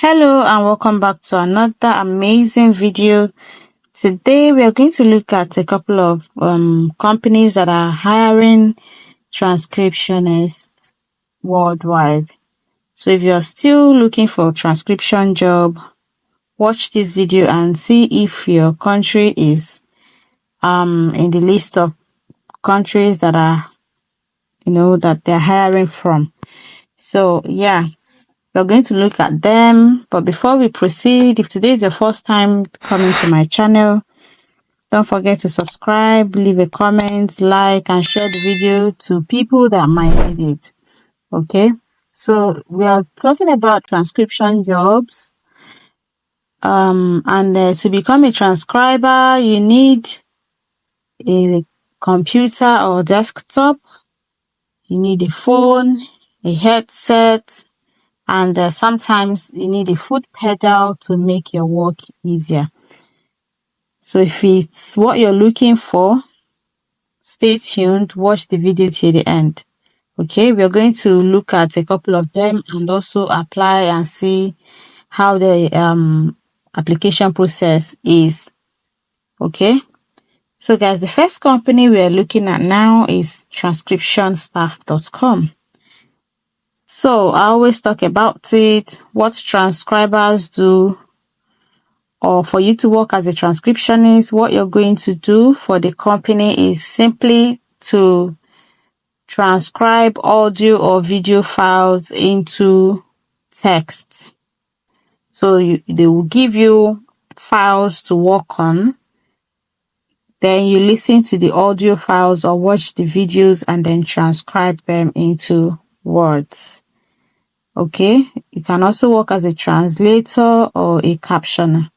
Hello and welcome back to another amazing video. Today we are going to look at a couple of companies that are hiring transcriptionists worldwide. So if you are still looking for a transcription job, watch this video and see if your country is in the list of countries that are that they're hiring from. So yeah, we're going to look at them, but before we proceed, if today is your first time coming to my channel, don't forget to subscribe, leave a comment, like, and share the video to people that might need it. Okay, so we are talking about transcription jobs. And to become a transcriber, you need a computer or desktop, you need a phone, a headset, and sometimes you need a foot pedal to make your work easier. So if it's what you're looking for, stay tuned, watch the video till the end. Okay, we're going to look at a couple of them and also apply and see how the application process is. Okay, so guys, the first company we're looking at now is transcriptionstaff.com. So I always talk about it, what transcribers do, or for you to work as a transcriptionist. What you're going to do for the company is simply to transcribe audio or video files into text. So they will give you files to work on. Then you listen to the audio files or watch the videos and then transcribe them into words. Okay, you can also work as a translator or a captioner.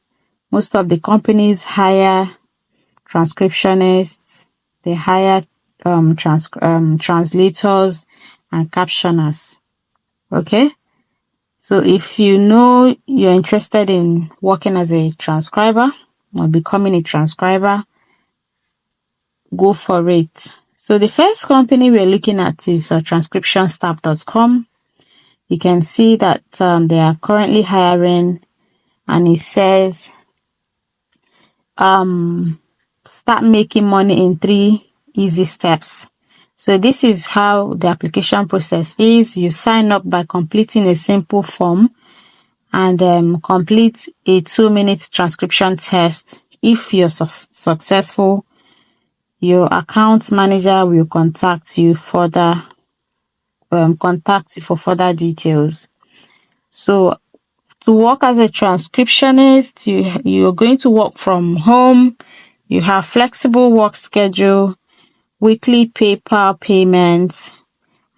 Most of the companies hire transcriptionists, they hire translators and captioners. Okay, so if you know you're interested in working as a transcriber or becoming a transcriber, go for it. So the first company we're looking at is transcriptionstaff.com. You can see that they are currently hiring, and it says start making money in 3 easy steps. So this is how the application process is. You sign up by completing a simple form and complete a 2-minute transcription test. If you're successful, your account manager will contact you for further details. So to work as a transcriptionist, you're going to work from home. You have flexible work schedule, weekly PayPal payments,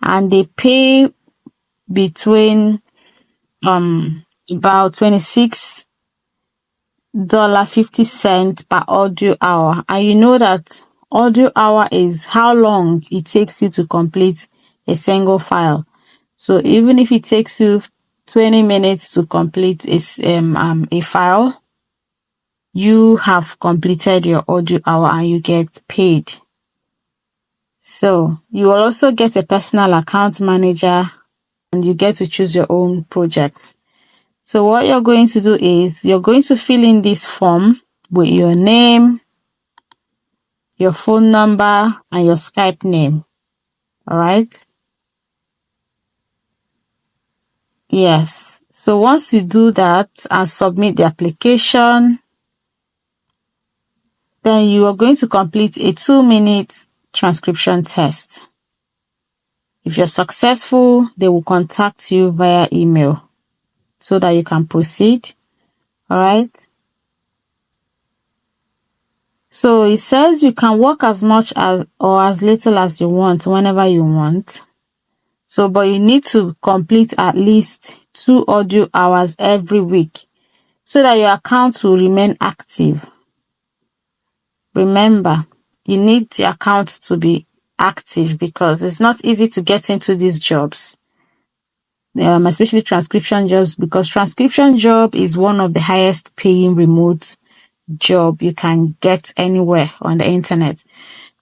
and they pay between about $26.50 per audio hour. And you know that audio hour is how long it takes you to complete a single file. So even if it takes you 20 minutes to complete a file, you have completed your audio hour and you get paid. So you will also get a personal account manager and you get to choose your own project. So what you're going to do is you're going to fill in this form with your name, your phone number, and your Skype name. All right. Yes. So once you do that and submit the application, then you are going to complete a 2-minute transcription test. If you're successful, they will contact you via email so that you can proceed. All right. So it says you can work as much as or as little as you want whenever you want. So, but you need to complete at least 2 audio hours every week so that your account will remain active. Remember, you need the account to be active because it's not easy to get into these jobs, especially transcription jobs, because transcription job is one of the highest paying remote job you can get anywhere on the internet.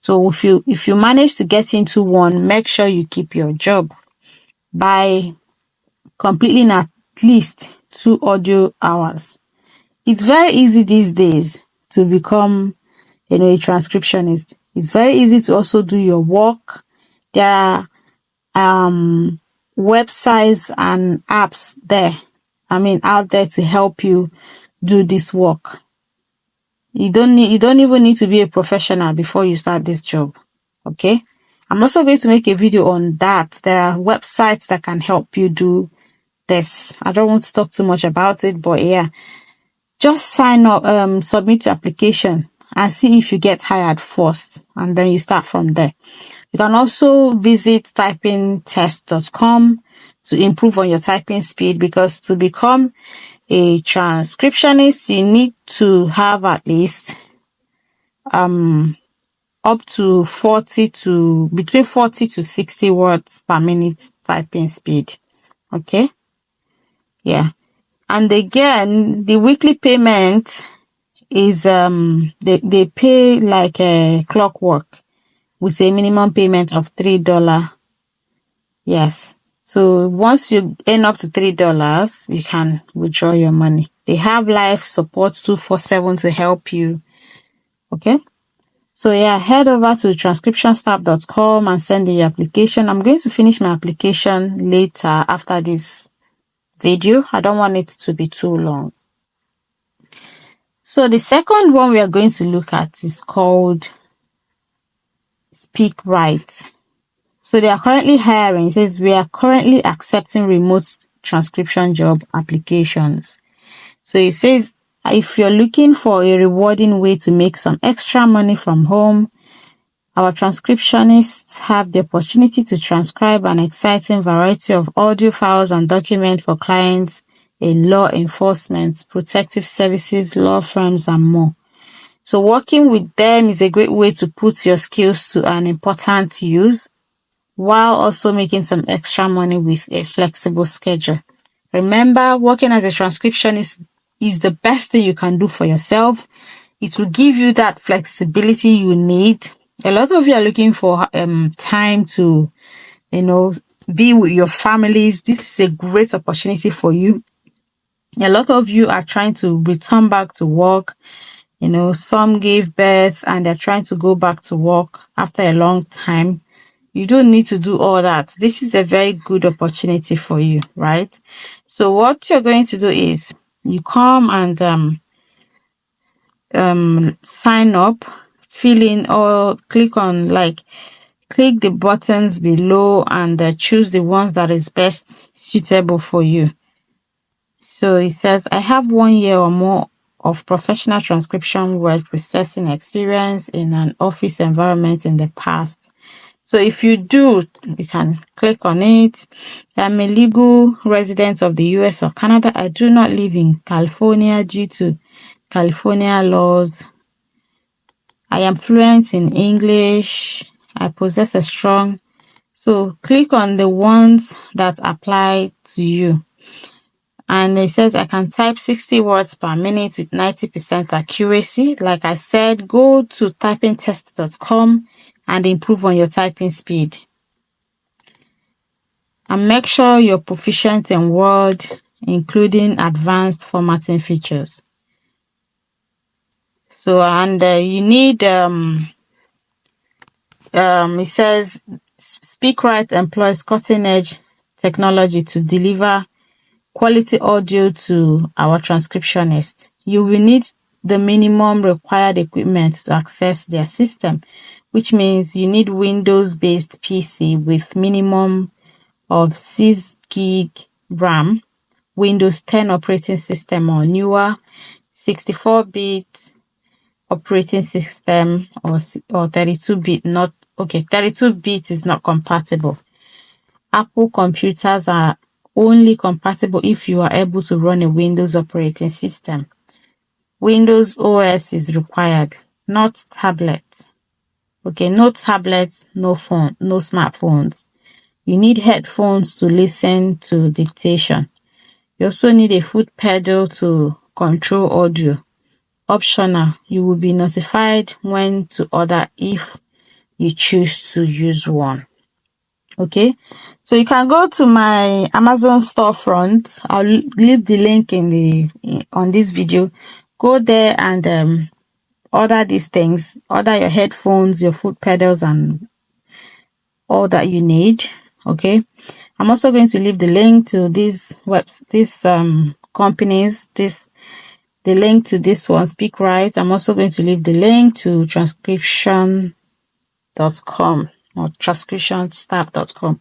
So if you manage to get into one, make sure you keep your job by completing at least 2 audio hours. It's very easy these days to become, a transcriptionist. It's very easy to also do your work. There are websites and apps out there to help you do this work. You don't even need to be a professional before you start this job. Okay? I'm also going to make a video on that. There are websites that can help you do this. I don't want to talk too much about it, but yeah. Just sign up, submit your application and see if you get hired first, and then you start from there. You can also visit typingtest.com to improve on your typing speed, because to become a transcriptionist, you need to have at least up to between 40 to 60 words per minute typing speed. Okay? Yeah. And again, the weekly payment is they pay like a clockwork with a minimum payment of $3. Yes. So once you earn up to $3, you can withdraw your money. They have live support 247 to help you. Okay. So yeah, head over to transcriptionstaff.com and send in your application. I'm going to finish my application later after this video. I don't want it to be too long. So the second one we are going to look at is called SpeakWrite. So they are currently hiring. It says we are currently accepting remote transcription job applications. So it says if you're looking for a rewarding way to make some extra money from home, our transcriptionists have the opportunity to transcribe an exciting variety of audio files and documents for clients in law enforcement, protective services, law firms, and more. So working with them is a great way to put your skills to an important use, while also making some extra money with a flexible schedule. Remember, working as a transcriptionist is the best thing you can do for yourself. It will give you that flexibility you need. A lot of you are looking for time to, be with your families. This is a great opportunity for you. A lot of you are trying to return back to work. Some gave birth and they're trying to go back to work after a long time. You don't need to do all that. This is a very good opportunity for you, right? So what you're going to do is you come and sign up, fill in, or click the buttons below and choose the ones that is best suitable for you. So it says, I have 1 year or more of professional transcription word processing experience in an office environment in the past. So if you do, you can click on it. I'm a legal resident of the US or Canada. I do not live in California due to California laws. I am fluent in English. I possess a strong. So click on the ones that apply to you. And it says I can type 60 words per minute with 90% accuracy. Like I said, go to typingtest.com and improve on your typing speed. And make sure you're proficient in Word, including advanced formatting features. So, and you need, it says SpeakWrite employs cutting-edge technology to deliver quality audio to our transcriptionists. You will need the minimum required equipment to access their system, which means you need Windows-based PC with minimum of 6 gig RAM, Windows 10 operating system or newer, 64-bit operating system or 32-bit. 32-bit is not compatible. Apple computers are only compatible if you are able to run a Windows operating system. Windows OS is required, not tablets. Okay, no tablets, no phone, no smartphones. You need headphones to listen to dictation. You also need a foot pedal to control audio. Optional, you will be notified when to order if you choose to use one. Okay, so you can go to my Amazon storefront. I'll leave the link on this video. Go there and order these things. Order your headphones, your foot pedals, and all that you need. Okay, I'm also going to leave the link to these companies, the link to this one, SpeakWrite. I'm also going to leave the link to transcription.com or transcriptionstaff.com.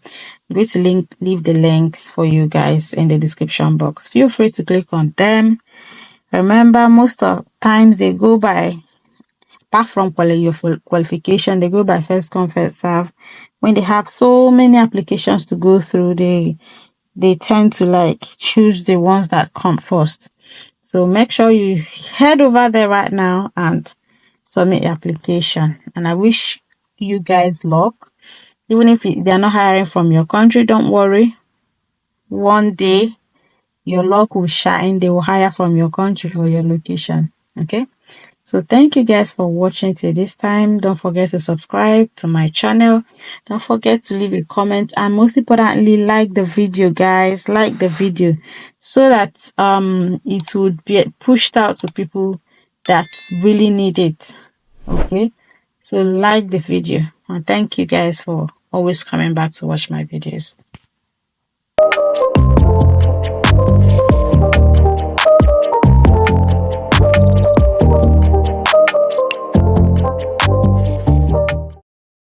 I'm going to leave the links for you guys in the description box. Feel free to click on them. Remember, most of times they go by, apart from your qualification, they go by first come first serve. When they have so many applications to go through, they tend to like choose the ones that come first. So make sure you head over there right now and submit your application. And I wish you guys luck. Even if they're not hiring from your country, don't worry. One day your luck will shine. They will hire from your country or your location. Okay. So thank you guys for watching till this time. Don't forget to subscribe to my channel. Don't forget to leave a comment, and most importantly, like the video, guys. Like the video so that it would be pushed out to people that really need it. Okay. So like the video, and thank you guys for always coming back to watch my videos.